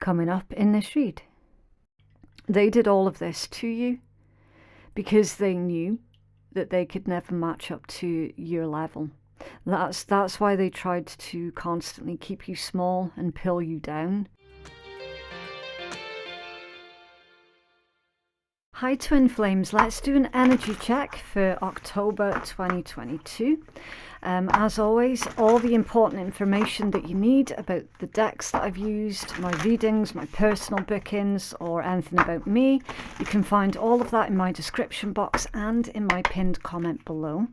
coming up in this read. They did all of this to you because they knew that they could never match up to your level. That's why they tried to constantly keep you small and pull you down. Hi Twin Flames, let's do an energy check for October 2022. As always, all the important information that you need about the decks that I've used, my readings, my personal bookings, or anything about me, you can find all of that in my description box and in my pinned comment below.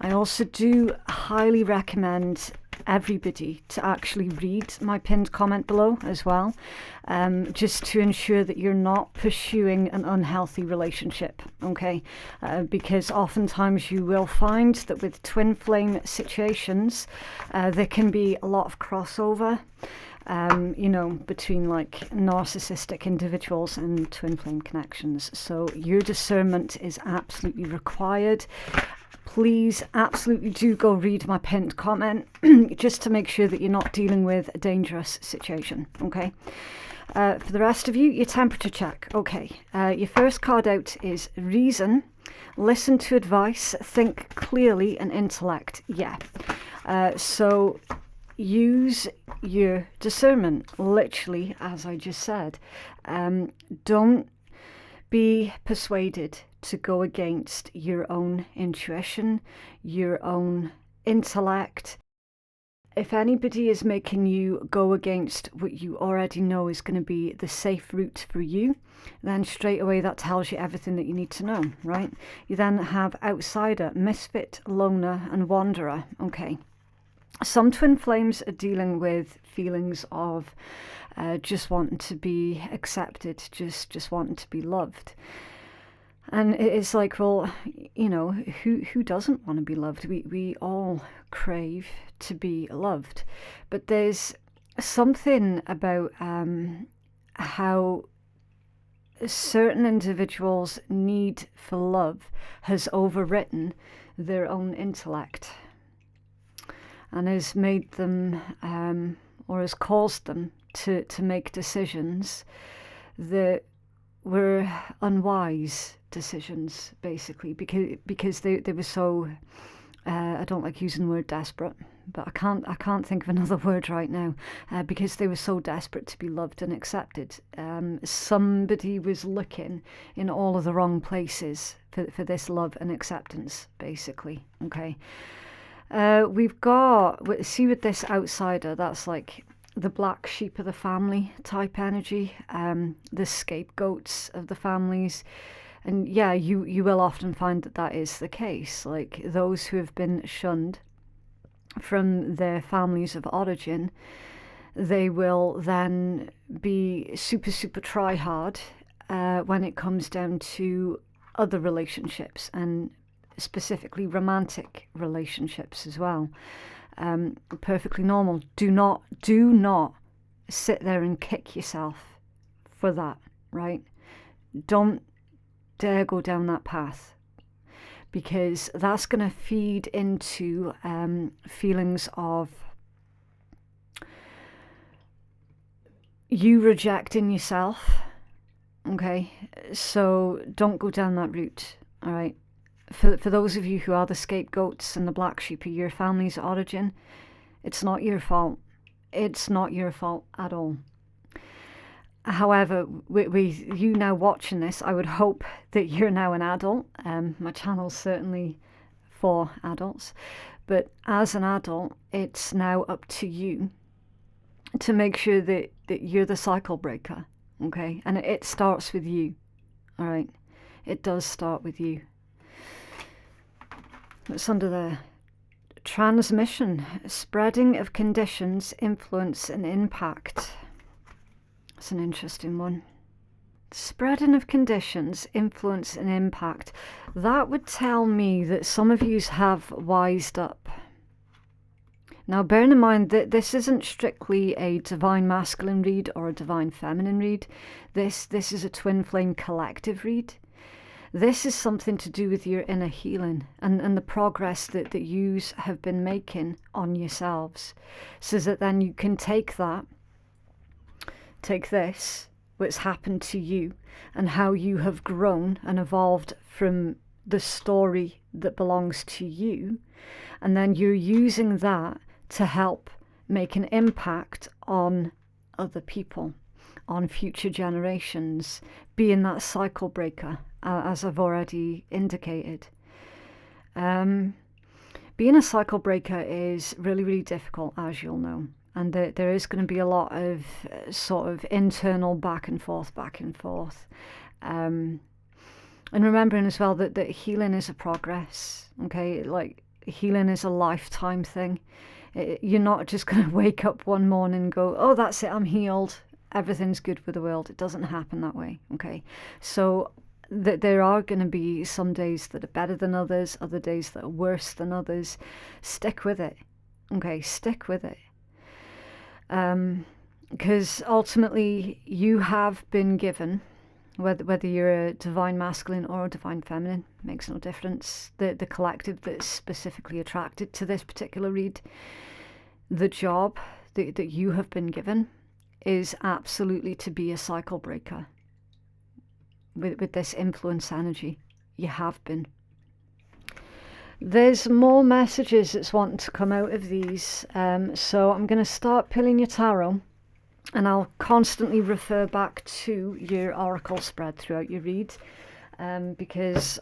I also do highly recommend everybody to actually read my pinned comment below as well, just to ensure that you're not pursuing an unhealthy relationship, okay? Because oftentimes you will find that with twin flame situations, there can be a lot of crossover, you know, between like narcissistic individuals and twin flame connections. So your discernment is absolutely required. Please absolutely do go read my pinned comment just to make sure that you're not dealing with a dangerous situation, okay? For the rest of you, your temperature check. Okay, your first card out is reason, listen to advice, think clearly, and intellect. Yeah, so use your discernment, literally, as I just said. Don't be persuaded to go against your own intuition, your own intellect. If anybody is making you go against what you already know is going to be the safe route for you, then straight away that tells you everything that you need to know, right? You then have outsider, misfit, loner, and wanderer. Okay. Some twin flames are dealing with feelings of just wanting to be accepted, just wanting to be loved. And it's like, well, you know, who doesn't want to be loved? We all crave to be loved. But there's something about how certain individuals' need for love has overwritten their own intellect and has made them, or has caused them to make decisions that were unwise decisions, basically, because they were so, I don't like using the word desperate, but I can't think of another word right now, because they were so desperate to be loved and accepted. Somebody was looking in all of the wrong places for this love and acceptance, basically, okay? We've got, see with this outsider, that's like the black sheep of the family type energy, the scapegoats of the families. And yeah, you will often find that that is the case. Like those who have been shunned from their families of origin, they will then be super try hard when it comes down to other relationships, and specifically romantic relationships as well. Perfectly normal. Do not sit there and kick yourself for that, right? Don't dare go down that path, because that's going to feed into feelings of you rejecting yourself, okay? So don't go down that route, all right? For those of you who are the scapegoats and the black sheep of your family's origin, it's not your fault. It's not your fault at all. However, with you now watching this, I would hope that you're now an adult. My channel's certainly for adults. But as an adult, it's now up to you to make sure that you're the cycle breaker, okay? And it starts with you, all right? It does start with you. It's under there. Transmission, spreading of conditions, influence and impact. That's an interesting one. Spreading of conditions, influence and impact. That would tell me that some of you have wised up. Now, bearing in mind that this isn't strictly a divine masculine read or a divine feminine read. This is a twin flame collective read. This is something to do with your inner healing and the progress that you have been making on yourselves, so that then you can take that take this, what's happened to you, and how you have grown and evolved from the story that belongs to you, and then you're using that to help make an impact on other people, on future generations, being that cycle breaker, as I've already indicated. Being a cycle breaker is really, really difficult, as you'll know. And there is going to be a lot of sort of internal back and forth. And remembering as well that healing is a progress, okay? Like, healing is a lifetime thing. You're not just going to wake up one morning and go, oh, that's it, I'm healed, everything's good with the world. It doesn't happen that way, okay? So there are going to be some days that are better than others, other days that are worse than others. Stick with it, okay? Stick with it. Because ultimately you have been given, whether you're a divine masculine or a divine feminine, makes no difference. The collective that's specifically attracted to this particular read, the job that you have been given is absolutely to be a cycle breaker. With this influence energy, you have been. There's more messages that's wanting to come out of these, so I'm going to start pulling your tarot, and I'll constantly refer back to your oracle spread throughout your read, because,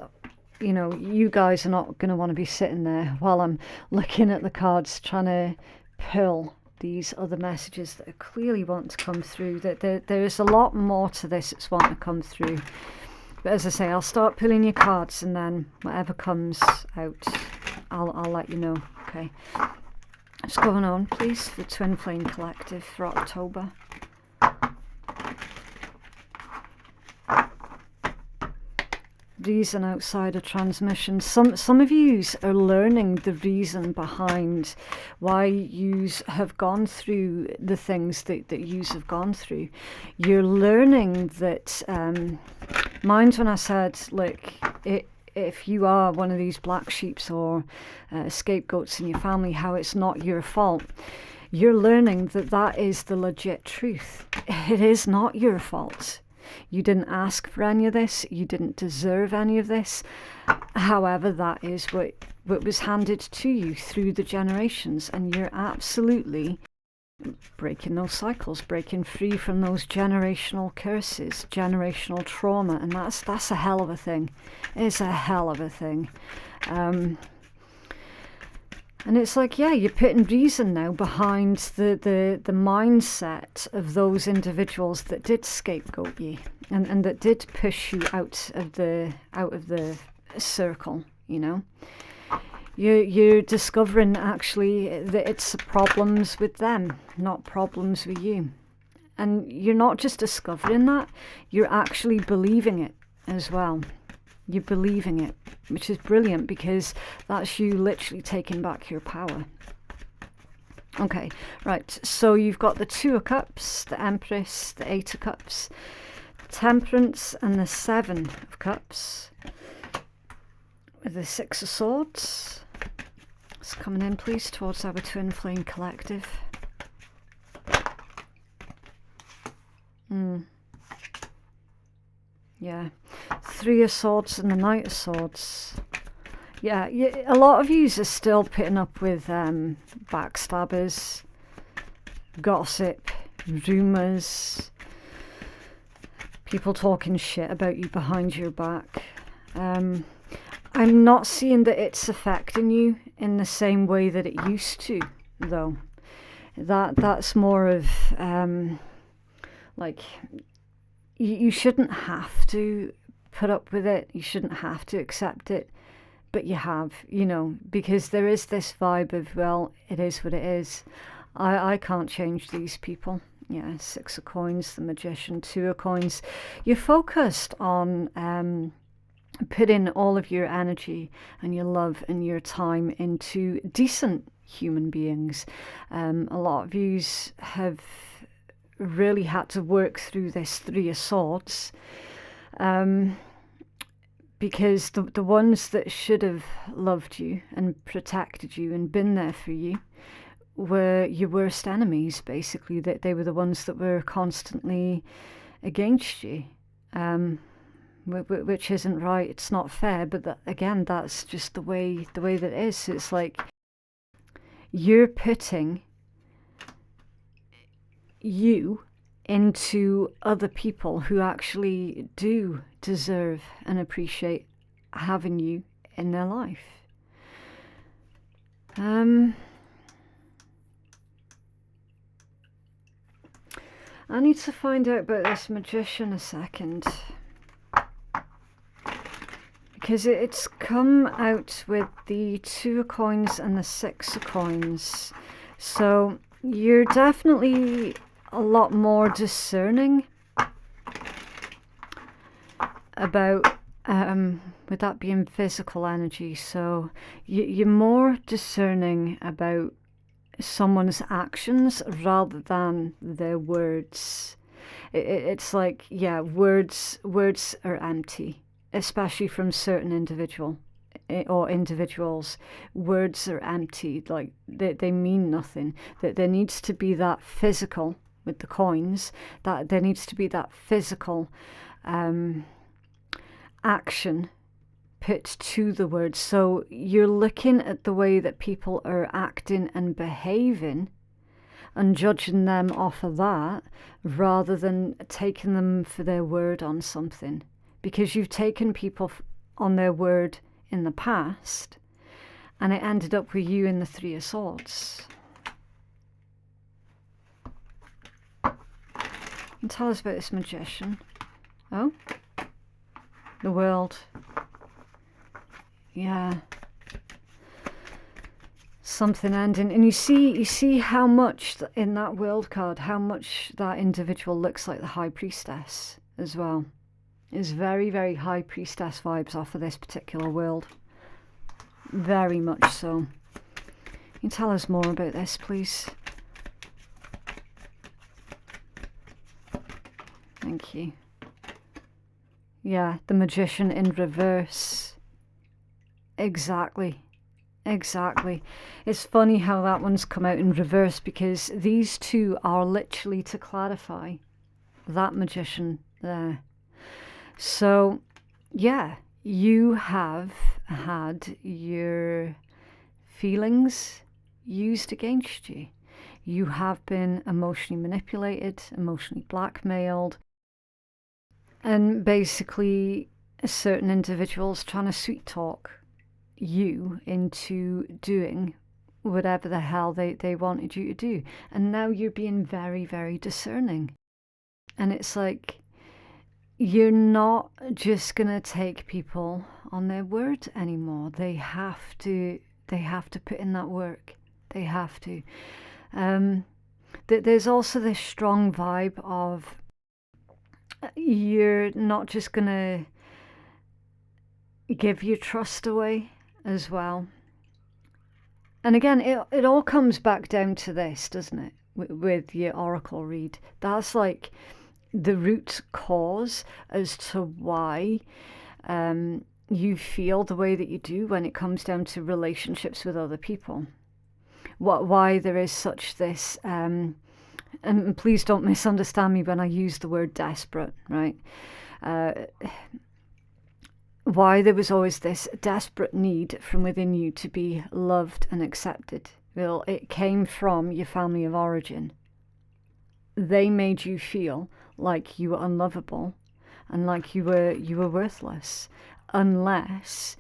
you know, you guys are not going to want to be sitting there while I'm looking at the cards trying to pull these other messages that are clearly wanting to come through. That there is a lot more to this that's wanting to come through. But as I say, I'll start pulling your cards, and then whatever comes out, I'll let you know. Okay. What's going on, please, for Twin Flame Collective for October? Reason outside of transmission. Some of yous are learning the reason behind why yous have gone through the things that yous have gone through. You're learning that, mind when I said, like, if you are one of these black sheeps or scapegoats in your family, how it's not your fault. You're learning that is the legit truth. It is not your fault. You didn't ask for any of this. You didn't deserve any of this. However, that is what was handed to you through the generations, and you're absolutely breaking those cycles, breaking free from those generational curses, generational trauma, and that's a hell of a thing. It's a hell of a thing. And it's like, yeah, you're putting reason now behind the mindset of those individuals that did scapegoat you and that did push you out of the circle, you know. You're discovering actually that it's problems with them, not problems with you. And you're not just discovering that, you're actually believing it as well. You're believing it, which is brilliant, because that's you literally taking back your power. Okay, right, so you've got the Two of Cups, the Empress, the Eight of Cups, Temperance, and the Seven of Cups, with the Six of Swords. It's coming in, please, towards our Twin Flame Collective. Yeah, Three of Swords and the Knight of Swords. Yeah, a lot of yous are still putting up with backstabbers, gossip, rumours, people talking shit about you behind your back. I'm not seeing that it's affecting you in the same way that it used to, though. That's more of like, you shouldn't have to put up with it. You shouldn't have to accept it. But you have, you know, because there is this vibe of, well, it is what it is. I can't change these people. Yeah, Six of Coins, the Magician, Two of Coins. You're focused on putting all of your energy and your love and your time into decent human beings. A lot of yous have really had to work through this Three of Swords, because the ones that should have loved you and protected you and been there for you were your worst enemies, basically, that they were the ones that were constantly against you, which isn't right. It's not fair, but again, that's just the way that it is. It's like you're putting you into other people who actually do deserve and appreciate having you in their life. I need to find out about this magician a second, because it's come out with the 2 of coins and the 6 of coins. So you're definitely a lot more discerning about, with that being physical energy. So you're more discerning about someone's actions rather than their words. It's like, yeah, words are empty, especially from certain individuals. Words are empty, like they mean nothing. That there needs to be that physical with the coins, that there needs to be that physical action put to the words. So you're looking at the way that people are acting and behaving and judging them off of that, rather than taking them for their word on something, because you've taken people on their word in the past and it ended up with you in the 3 of Swords. And tell us about this magician. Oh, the World. Yeah, something ending. And you see how much in that World card, how much that individual looks like the High Priestess as well. It's very, very High Priestess vibes off of this particular world. Very much so. Can you tell us more about this, please? Thank you. Yeah, the Magician in reverse. Exactly. It's funny how that one's come out in reverse, because these two are literally to clarify that Magician there. So, yeah, you have had your feelings used against you. You have been emotionally manipulated, emotionally blackmailed, and basically certain individuals trying to sweet talk you into doing whatever the hell they wanted you to do. And now you're being very, very discerning. And it's like, you're not just going to take people on their word anymore. They have to put in that work. They have to. There's also this strong vibe of, you're not just going to give your trust away as well. And again, it all comes back down to this, doesn't it? With your oracle read. That's like the root cause as to why you feel the way that you do when it comes down to relationships with other people. Why there is such this, and please don't misunderstand me when I use the word desperate, right? Why there was always this desperate need from within you to be loved and accepted. Well, it came from your family of origin. They made you feel like you were unlovable and like you were worthless, unless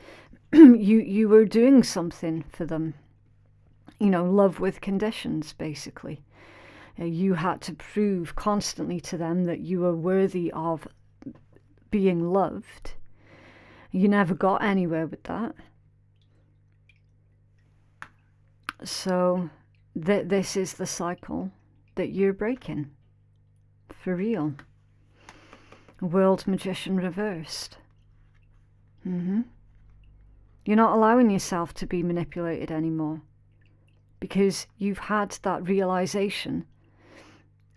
you were doing something for them. You know, love with conditions, basically. You had to prove constantly to them that you were worthy of being loved. You never got anywhere with that. So this is the cycle that you're breaking. For real. World Magician reversed. You're not allowing yourself to be manipulated anymore, because you've had that realization.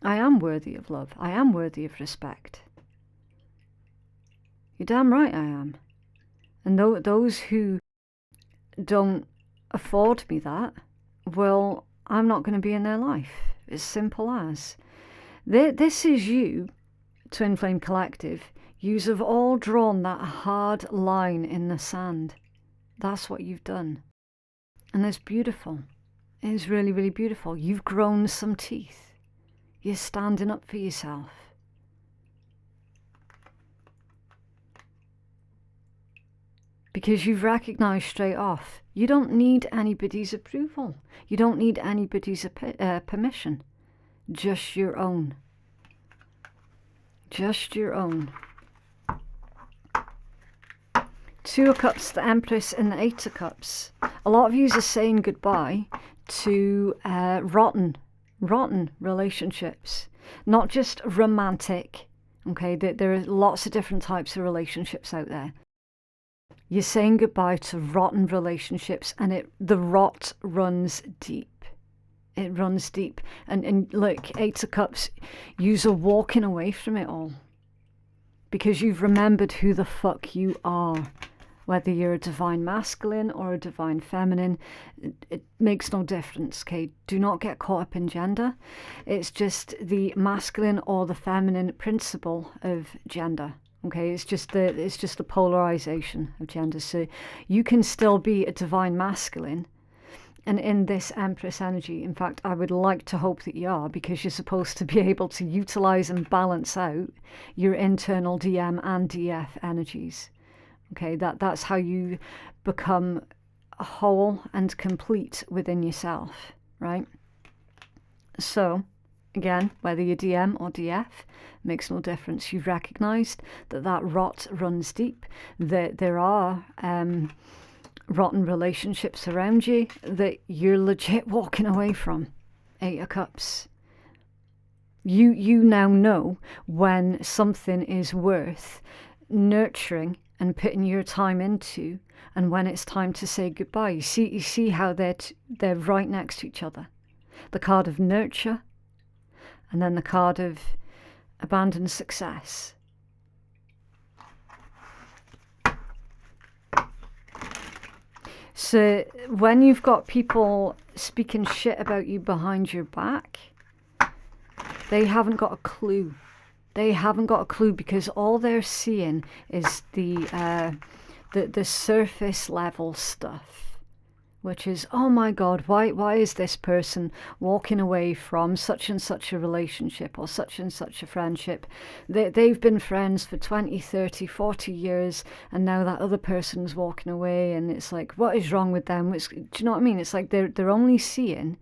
I am worthy of love. I am worthy of respect. You're damn right I am. And those who don't afford me that will I'm not going to be in their life. As simple as. This is you, Twin Flame Collective. Yous have all drawn that hard line in the sand. That's what you've done. And it's beautiful. It's really, really beautiful. You've grown some teeth. You're standing up for yourself. Because you've recognized straight off, you don't need anybody's approval. You don't need anybody's permission. Just your own. Just your own. Two of Cups, the Empress and the Eight of Cups. A lot of you are saying goodbye to rotten relationships. Not just romantic. Okay, there are lots of different types of relationships out there. You're saying goodbye to rotten relationships, and the rot runs deep. It runs deep. And look, Eight of Cups, yous are walking away from it all. Because you've remembered who the fuck you are. Whether you're a divine masculine or a divine feminine, it makes no difference, okay? Do not get caught up in gender. It's just the masculine or the feminine principle of gender. Okay, it's just the polarization of gender. So you can still be a divine masculine, and in this Empress energy, in fact, I would like to hope that you are, because you're supposed to be able to utilize and balance out your internal DM and DF energies. Okay, that's how you become whole and complete within yourself, right? So, again, whether you're DM or DF, makes no difference. You've recognised that rot runs deep, that there are rotten relationships around you that you're legit walking away from. Eight of Cups. You now know when something is worth nurturing and putting your time into, and when it's time to say goodbye. You see how they're right next to each other. The card of nurture, and then the card of abandoned success. So when you've got people speaking shit about you behind your back, they haven't got a clue. They haven't got a clue, because all they're seeing is the surface level stuff, which is, oh my God, why is this person walking away from such and such a relationship or such and such a friendship? They've been friends for 20, 30, 40 years, and now that other person's walking away, and it's like, what is wrong with them? Do you know what I mean? It's like they're only seeing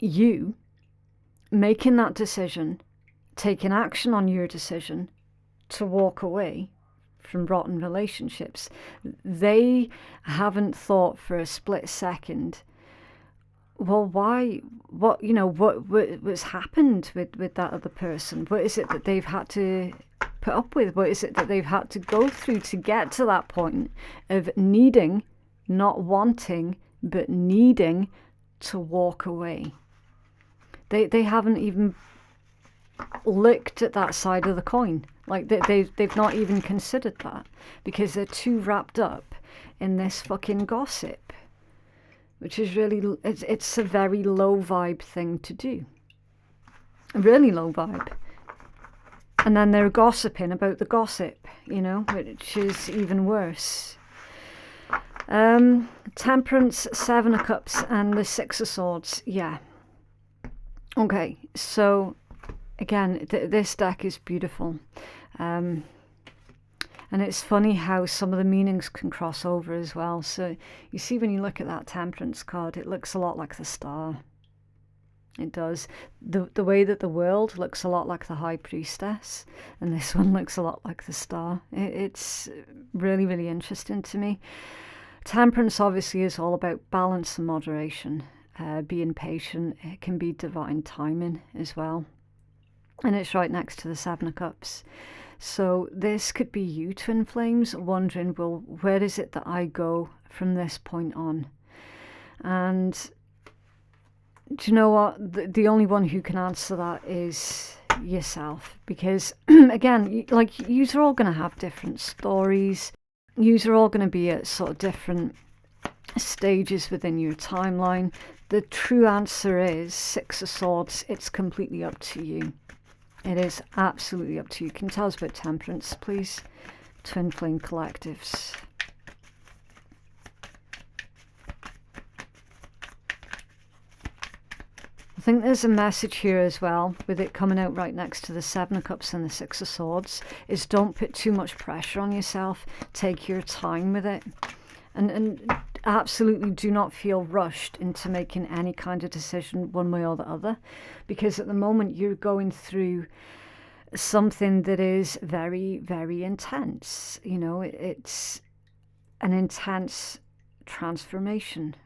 you making that decision, taking action on your decision to walk away from rotten relationships. They haven't thought for a split second, well, why, what's happened with that other person? What is it that they've had to put up with? What is it that they've had to go through to get to that point of needing, not wanting, but needing to walk away? They haven't even looked at that side of the coin. Like they've not even considered that, because they're too wrapped up in this fucking gossip, which is really, it's a very low vibe thing to do. A really low vibe. And then they're gossiping about the gossip, which is even worse. Temperance, Seven of Cups, and the Six of Swords. Yeah. Okay, so again, this deck is beautiful. And it's funny how some of the meanings can cross over as well. So you see, when you look at that Temperance card, it looks a lot like the Star. It does. The way that the World looks a lot like the High Priestess, and this one looks a lot like the Star. It's really, really interesting to me. Temperance obviously is all about balance and moderation. Being patient. It can be divine timing as well, and it's right next to the Seven of Cups. So this could be you, Twin Flames, wondering, well, where is it that I go from this point on? And do you know what? The only one who can answer that is yourself, because again, like, yous are all going to have different stories. Yous are all going to be at sort of different stages within your timeline. The true answer is Six of Swords. It's completely up to you. It is absolutely up to you. Can you tell us about Temperance, please? Twin Flame Collectives. I think there's a message here as well, with it coming out right next to the Seven of Cups and the Six of Swords, is don't put too much pressure on yourself. Take your time with it. And absolutely do not feel rushed into making any kind of decision one way or the other. Because at the moment you're going through something that is very, very intense. You know, it's an intense transformation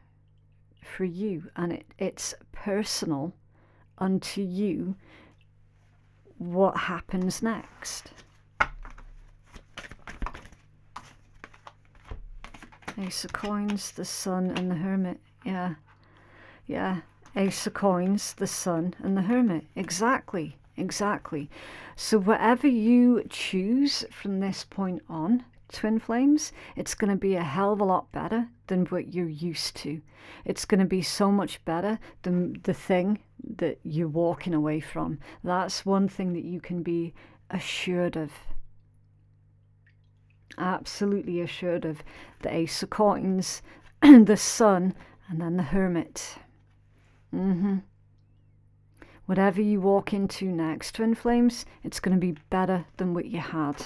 for you, and it's personal unto you what happens next. Ace of Coins, the Sun and the Hermit. Yeah, Ace of Coins, the Sun and the Hermit. Exactly. So whatever you choose from this point on, Twin Flames, it's going to be a hell of a lot better than what you're used to. It's going to be so much better than the thing that you're walking away from. That's one thing that you can be assured of. Absolutely assured of. The Ace of Coins, the Sun, and then the Hermit. Whatever you walk into next, Twin Flames, it's going to be better than what you had.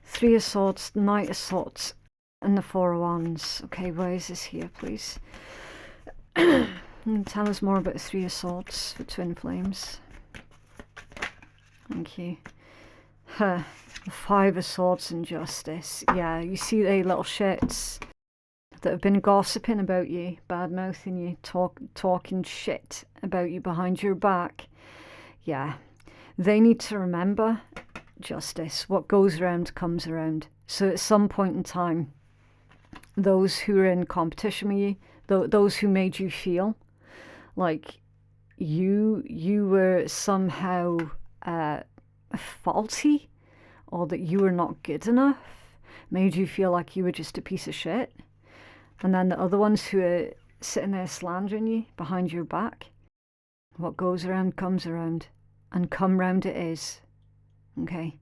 Three of Swords, Knight of Swords, and the Four of Wands. Okay, where is this here, please? Tell us more about the Three of Swords for Twin Flames. Thank you. The Five of Swords and Justice. Yeah, you see they little shits that have been gossiping about you, bad-mouthing you, talking shit about you behind your back. Yeah, they need to remember, Justice, what goes around comes around. So at some point in time, those who are in competition with you, those who made you feel like you were somehow faulty, or that you were not good enough, made you feel like you were just a piece of shit. And then the other ones who are sitting there slandering you behind your back, what goes around comes around, and come round it is. Okay?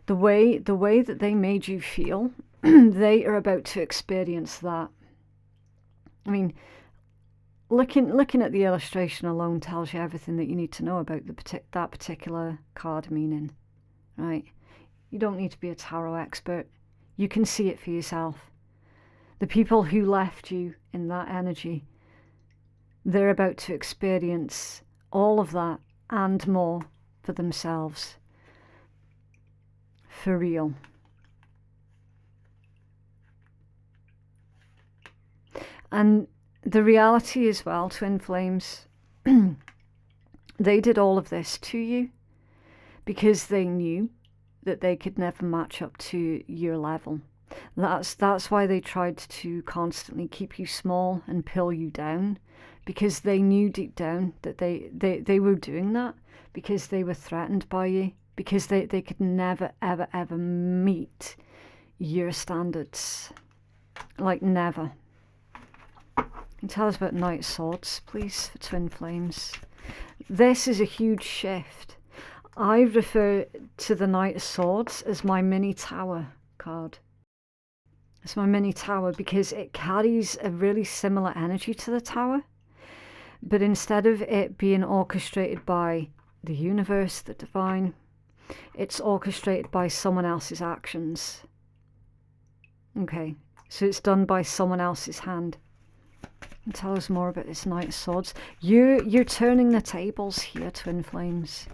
The way that they made you feel, they are about to experience that. I mean, looking at the illustration alone tells you everything that you need to know about that particular card meaning, right? You don't need to be a tarot expert. You can see it for yourself. The people who left you in that energy, they're about to experience all of that and more for themselves. For real. And the reality as well, Twin Flames, they did all of this to you because they knew that they could never match up to your level. That's why they tried to constantly keep you small and pull you down, because they knew deep down that they were doing that because they were threatened by you, because they could never, ever, ever meet your standards. Like, never. And tell us about Knight of Swords, please, for Twin Flames. This is a huge shift. I refer to the Knight of Swords as my mini tower card. It's my mini tower because it carries a really similar energy to the tower. But instead of it being orchestrated by the universe, the divine, it's orchestrated by someone else's actions. Okay, so it's done by someone else's hand. And tell us more about this Knight of Swords. You're turning the tables here, Twin Flames.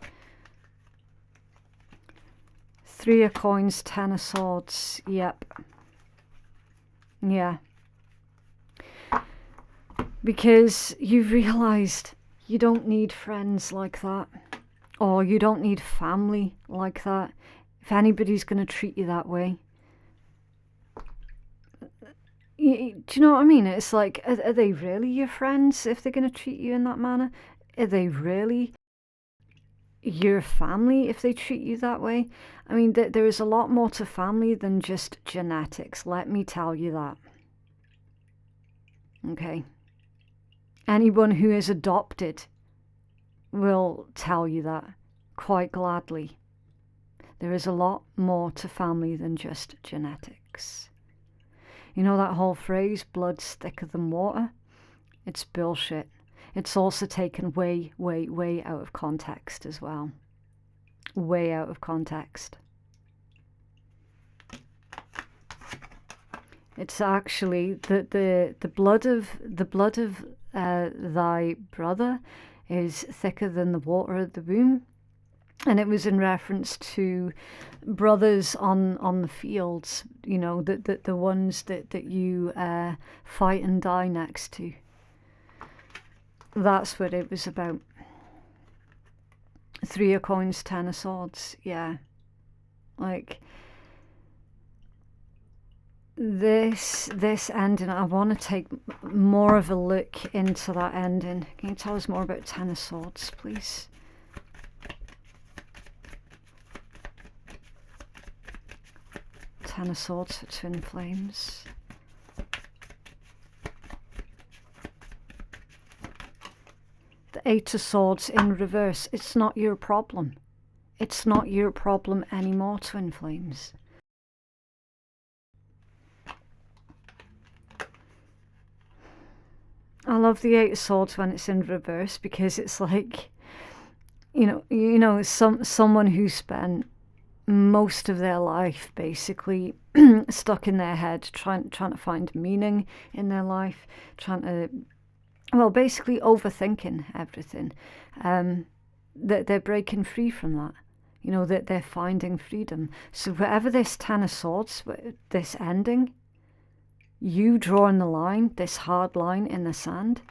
Three of Coins, Ten of Swords. Yep. Yeah. Because you've realised you don't need friends like that. Or you don't need family like that. If anybody's going to treat you that way. Do you know what I mean? It's like, are they really your friends if they're going to treat you in that manner? Are they really your family if they treat you that way. I mean, there is a lot more to family than just genetics. Let me tell you that. Okay. Anyone who is adopted will tell you that quite gladly. There is a lot more to family than just genetics. You know that whole phrase, blood's thicker than water? It's bullshit. It's also taken way, way, way out of context as well. Way out of context. It's actually the blood of thy brother is thicker than the water of the womb. And it was in reference to brothers on the fields, you know, the ones that you fight and die next to. That's what it was about. 3 of coins, 10 of swords. Yeah. Like, this ending, I want to take more of a look into that ending. Can you tell us more about 10 of swords, please? Ten of swords for twin flames. The 8 of swords in reverse. It's not your problem. It's not your problem anymore, twin flames. I love the 8 of swords when it's in reverse, because it's like, you know, someone who spent most of their life basically stuck in their head, trying to find meaning in their life, trying to, well, basically overthinking everything. That they're breaking free from that. You know, that they're finding freedom. So whatever this 10 of swords, this ending, you drawing the line, this hard line in the sand,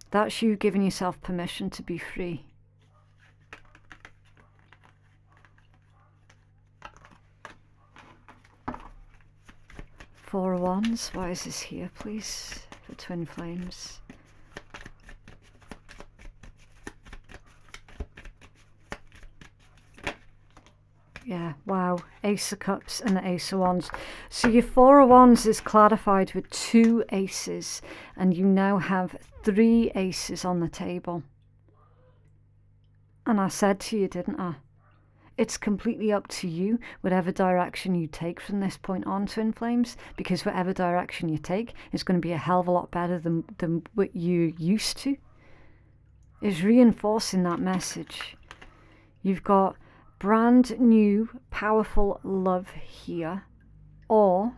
that's you giving yourself permission to be free. Four of Wands. Why is this here, please, for twin flames? Yeah, wow. Ace of Cups and the Ace of Wands. So your Four of Wands is clarified with 2 aces, and you now have 3 aces on the table. And I said to you, didn't I? It's completely up to you, whatever direction you take from this point on, twin flames, because whatever direction you take is going to be a hell of a lot better than what you're used to. It's reinforcing that message. You've got brand new, powerful love here, or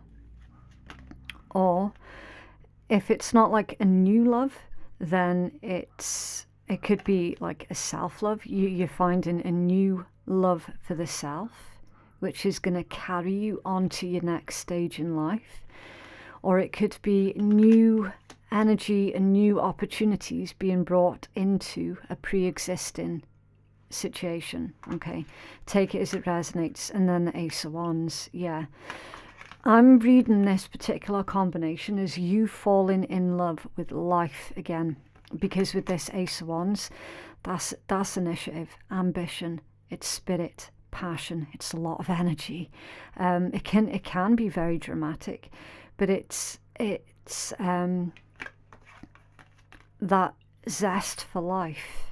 if it's not like a new love, then it could be like a self-love. You're finding a new love for the self, which is going to carry you on to your next stage in life. Or it could be new energy and new opportunities being brought into a pre-existing situation. Okay, take it as it resonates. And then the Ace of Wands. Yeah, I'm reading this particular combination as you falling in love with life again, because with this Ace of Wands, that's initiative, ambition, it's spirit, passion. It's a lot of energy. It can be very dramatic, but it's that zest for life.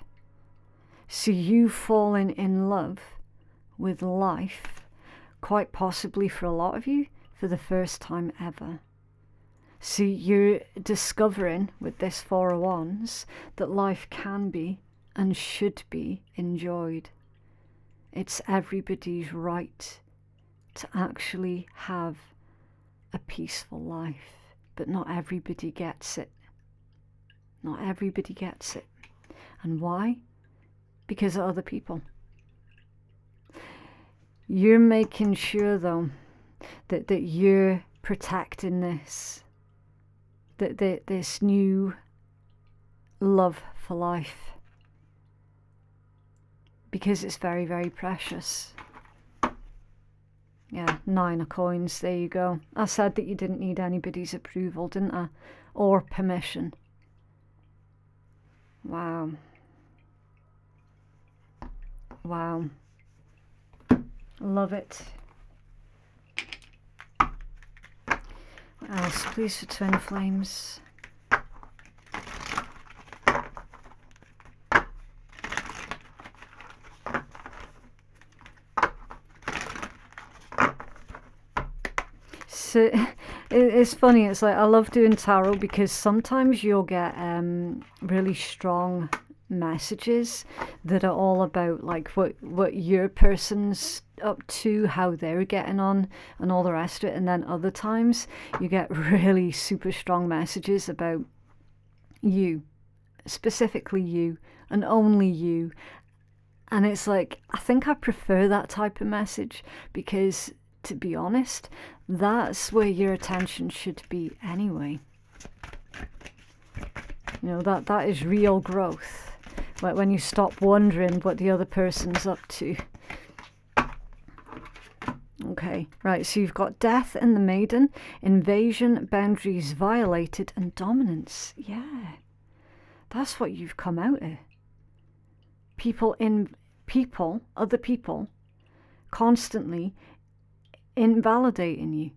So you falling in love with life, quite possibly for a lot of you, for the first time ever. So you're discovering with this Four of Wands that life can be and should be enjoyed. It's everybody's right to actually have a peaceful life, but not everybody gets it. Not everybody gets it. And why? Because of other people. You're making sure, though, that you're protecting this, that this new love for life, because it's very, very precious. Yeah, 9 of coins, there you go. I said that you didn't need anybody's approval, didn't I? Or permission. Wow. Wow. Love it. What else, please, for twin flames? So it's funny, it's like I love doing tarot because sometimes you'll get really strong messages that are all about like what your person's up to, how they're getting on and all the rest of it, and then other times you get really super strong messages about you, specifically you and only you. And it's like, I think I prefer that type of message because, to be honest, that's where your attention should be anyway. You know, that is real growth. Like when you stop wondering what the other person's up to. Okay, right, so you've got Death and the Maiden, Invasion, Boundaries Violated, and Dominance. Yeah, that's what you've come out of. Other people, constantly invalidating you,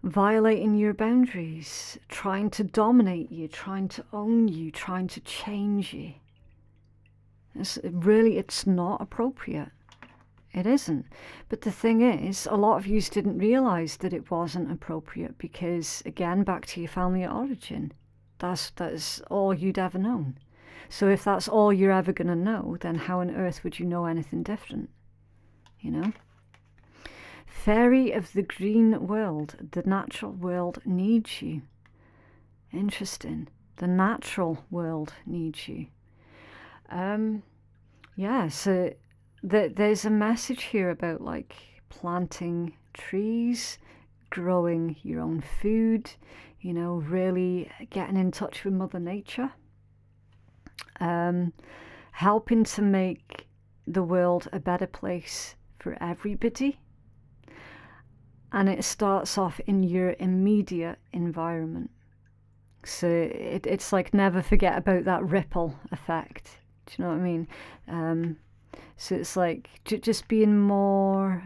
violating your boundaries, trying to dominate you, trying to own you, trying to change you. It's not appropriate. It isn't. But the thing is, a lot of you didn't realise that it wasn't appropriate because, again, back to your family of origin, that's all you'd ever known. So if that's all you're ever going to know, then how on earth would you know anything different? You know? Fairy of the green world, the natural world needs you. Interesting. The natural world needs you. Yeah, so there's a message here about like planting trees, growing your own food, you know, really getting in touch with Mother Nature, helping to make the world a better place for everybody. And it starts off in your immediate environment. So it's like never forget about that ripple effect. Do you know what I mean? So it's like just being more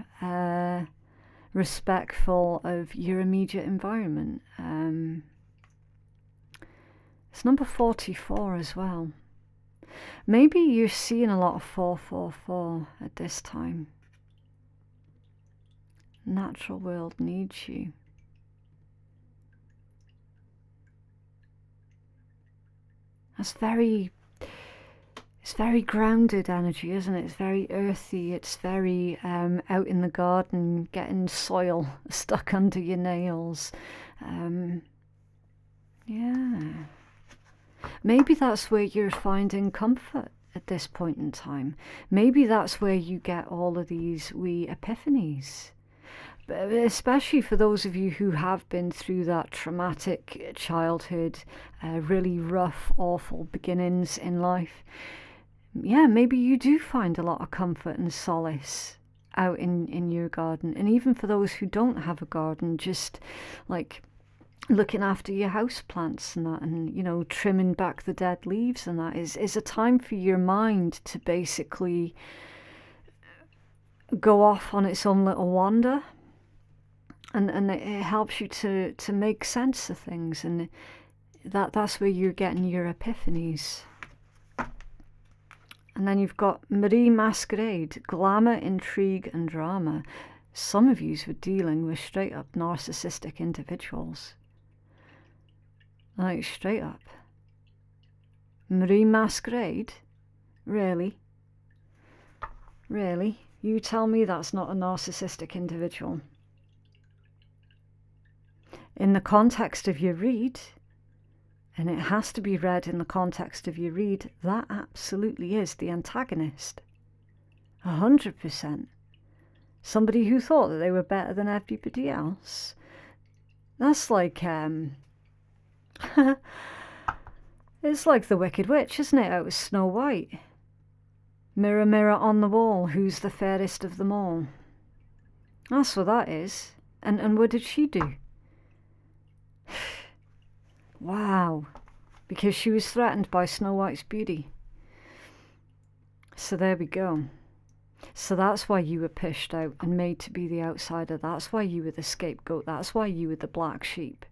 respectful of your immediate environment. It's number 44 as well. Maybe you're seeing a lot of 444 at this time. Natural world needs you. It's very grounded energy, isn't it? It's very earthy. It's very out in the garden, getting soil stuck under your nails. Yeah. Maybe that's where you're finding comfort at this point in time. Maybe that's where you get all of these wee epiphanies. But especially for those of you who have been through that traumatic childhood, really rough, awful beginnings in life. Yeah, maybe you do find a lot of comfort and solace out in your garden. And even for those who don't have a garden, just like looking after your house plants and that, and you know, trimming back the dead leaves and that is a time for your mind to basically go off on its own little wander, and it helps you to make sense of things, and that's where you're getting your epiphanies. And then you've got Marie Masquerade, glamour, intrigue and drama. Some of yous were dealing with straight up narcissistic individuals. Like straight up. Marie Masquerade? Really? Really? You tell me that's not a narcissistic individual. In the context of your read, and it has to be read in the context of your read, that absolutely is the antagonist. 100%. Somebody who thought that they were better than everybody else. That's like, it's like the Wicked Witch, isn't it? Out of Snow White. Mirror, mirror on the wall, who's the fairest of them all? That's what that is. And what did she do? Wow. Because she was threatened by Snow White's beauty. So there we go. So that's why you were pushed out and made to be the outsider. That's why you were the scapegoat. That's why you were the black sheep.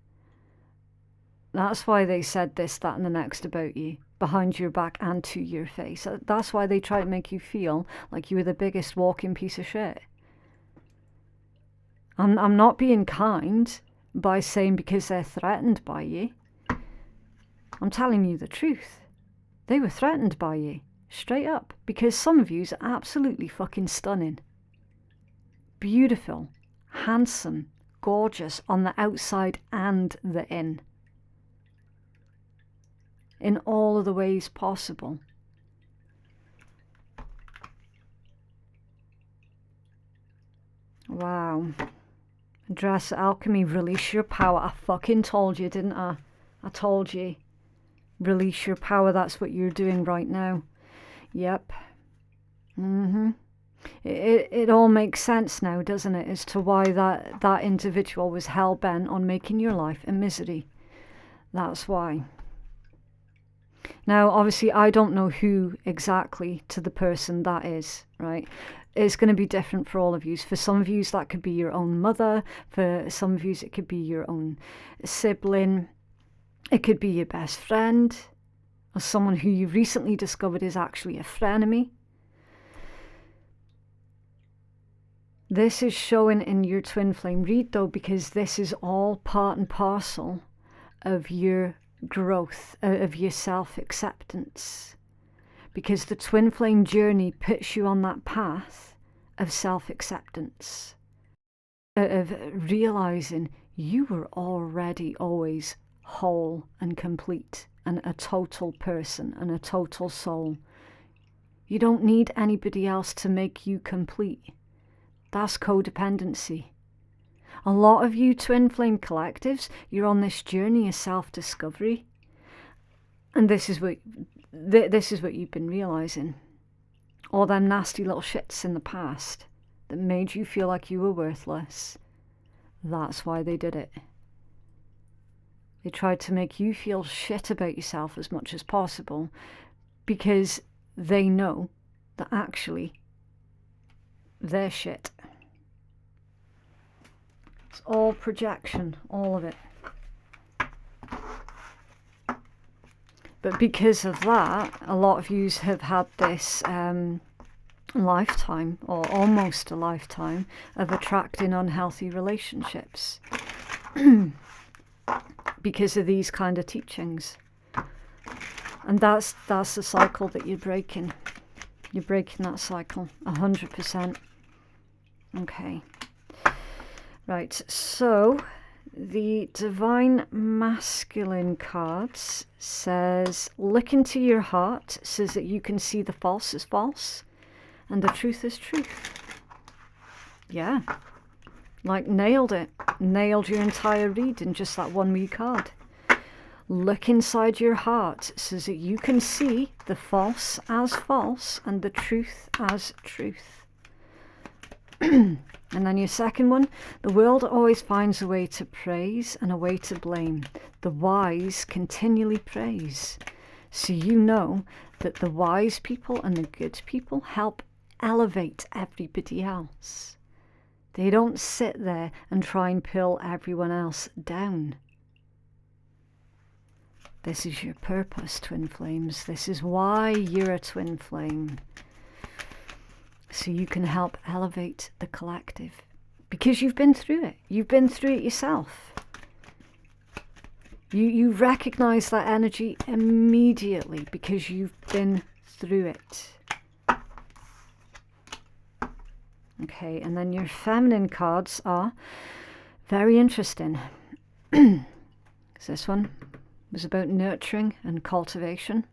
That's why they said this, that, and the next about you, behind your back and to your face. That's why they try to make you feel like you were the biggest walking piece of shit. I'm not being kind by saying because they're threatened by you. I'm telling you the truth. They were threatened by you, straight up, because some of yous are absolutely fucking stunning. Beautiful, handsome, gorgeous on the outside and the in all of the ways possible. Wow. Address alchemy, release your power. I fucking told you, didn't I? I told you. Release your power, that's what you're doing right now. Yep. It all makes sense now, doesn't it, as to why that individual was hell-bent on making your life a misery. That's why. Now, obviously, I don't know who exactly to the person that is, right? It's going to be different for all of you. For some of you, that could be your own mother. For some of you, it could be your own sibling. It could be your best friend, or someone who you've recently discovered is actually a frenemy. This is showing in your twin flame read, though, because this is all part and parcel of your growth, of your self-acceptance. Because the twin flame journey puts you on that path of self-acceptance, of realizing you were already always whole and complete and a total person and a total soul. You don't need anybody else to make you complete. That's codependency. A lot of you twin flame collectives, you're on this journey of self-discovery, and this is what you've been realizing. All them nasty little shits in the past that made you feel like you were worthless. That's why they did it. They tried to make you feel shit about yourself as much as possible, because they know that actually they're shit. It's all projection, all of it. But because of that, a lot of you have had this lifetime, or almost a lifetime, of attracting unhealthy relationships because of these kind of teachings. And that's the cycle that you're breaking. You're breaking that cycle 100%. Okay. Right, so the Divine Masculine cards says, look into your heart, says that you can see the false is false and the truth is truth. Yeah, like nailed it. Nailed your entire read in just that one wee card. Look inside your heart, says that you can see the false as false and the truth as truth. And then your second one, the world always finds a way to praise and a way to blame. The wise continually praise. So you know that the wise people and the good people help elevate everybody else. They don't sit there and try and pull everyone else down. This is your purpose, twin flames. This is why you're a twin flame. So you can help elevate the collective. Because you've been through it. You've been through it yourself. You recognize that energy immediately because you've been through it. Okay, and then your feminine cards are very interesting. This one was about nurturing and cultivation.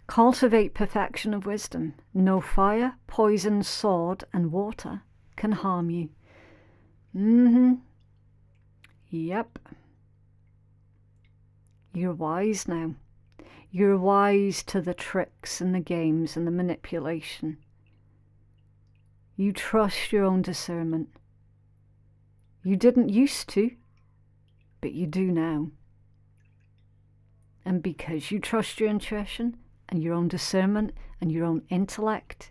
Cultivate perfection of wisdom. No fire, poison, sword, and water can harm you. Yep. You're wise now. You're wise to the tricks and the games and the manipulation. You trust your own discernment. You didn't used to, but you do now. And because you trust your intuition and your own discernment and your own intellect,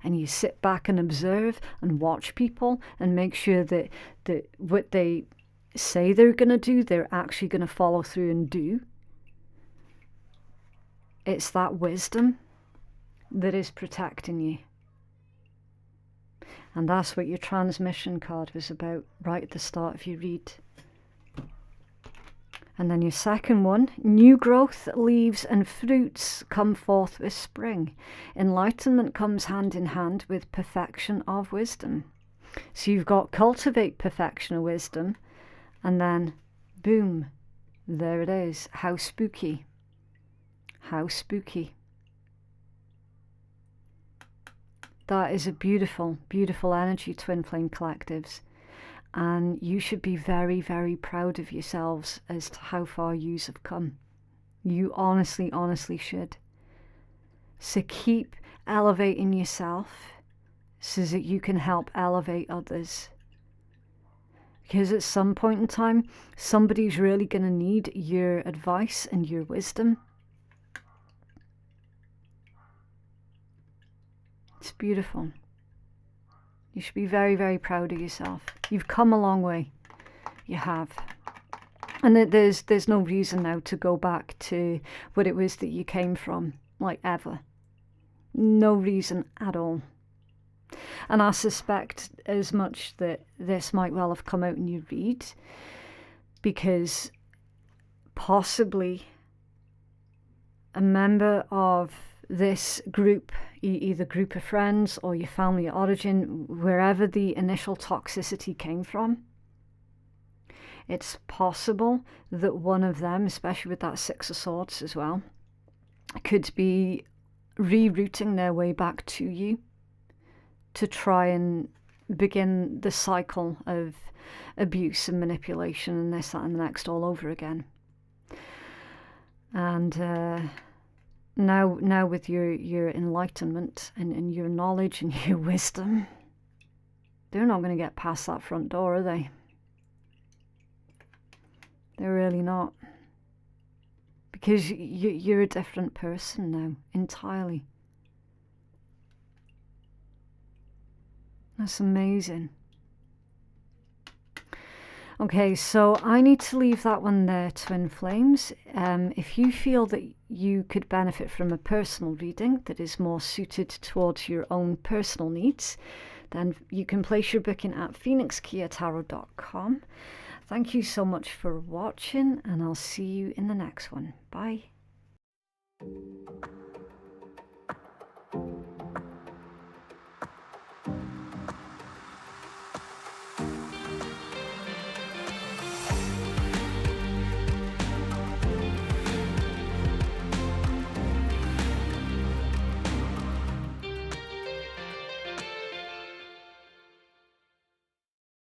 and you sit back and observe and watch people and make sure that what they say they're going to do, they're actually going to follow through and do. It's that wisdom that is protecting you. And that's what your transmission card was about right at the start of your read. And then your second one, new growth, leaves and fruits come forth with spring. Enlightenment comes hand in hand with perfection of wisdom. So you've got cultivate perfection of wisdom, and then boom, there it is. How spooky. How spooky. That is a beautiful, beautiful energy, Twin Flame Collectives. And you should be very, very proud of yourselves as to how far yous have come. You honestly, honestly should. So keep elevating yourself so that you can help elevate others. Because at some point in time, somebody's really going to need your advice and your wisdom. It's beautiful. You should be very, very proud of yourself. You've come a long way. You have. And there's no reason now to go back to what it was that you came from, like ever. No reason at all. And I suspect as much that this might well have come out in your read, because possibly a member of this group, either group of friends or your family of origin, wherever the initial toxicity came from, it's possible that one of them, especially with that Six of Swords as well, could be rerouting their way back to you to try and begin the cycle of abuse and manipulation and this, that and the next all over again. And now with your enlightenment and your knowledge and your wisdom, they're not going to get past that front door, are they? They're really not. Because you're a different person now, entirely. That's amazing. Okay, so I need to leave that one there, Twin Flames. If you feel that you could benefit from a personal reading that is more suited towards your own personal needs, then you can place your booking at phoenixkeiatarot.com. Thank you so much for watching, and I'll see you in the next one. Bye.